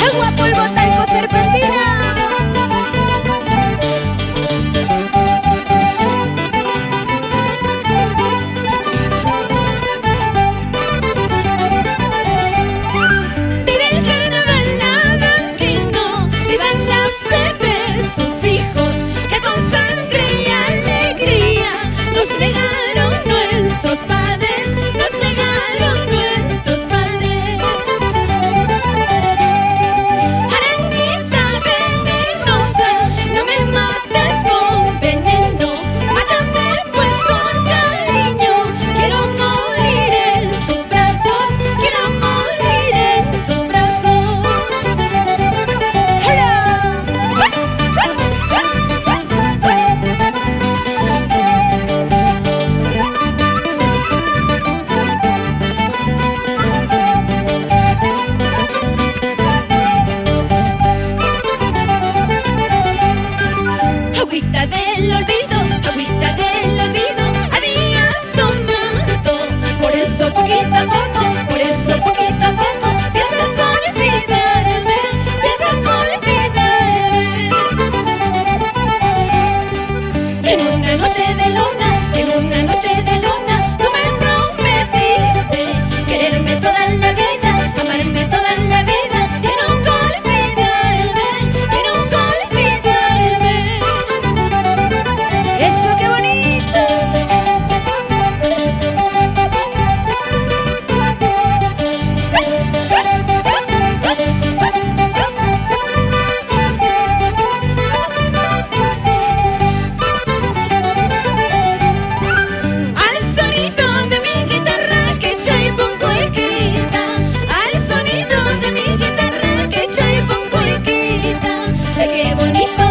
Agua, polvo, talco, serpentina. Vive el carnaval lavanquino, viva la fe de sus hijos, que con sangre y alegría nos legaron nuestros padres, nos legaron nuestros padres. Arañita venenosa, no me mates con veneno, mátame pues con cariño. Quiero morir en tus brazos, quiero morir en tus brazos. ¡Hola! Agüita del olvido, habías tomado. Por eso poquito a poco, piensas olvidarme, piensas olvidarme. En una noche de luna, tú me prometiste quererme toda la vida, amarme toda la vida y nunca olvidarme, Eso, qué bonito. Al sonido de mi guitarra que echa y pongo y quita, al sonido de mi guitarra que echa y pongo y quita. Ay, qué bonito.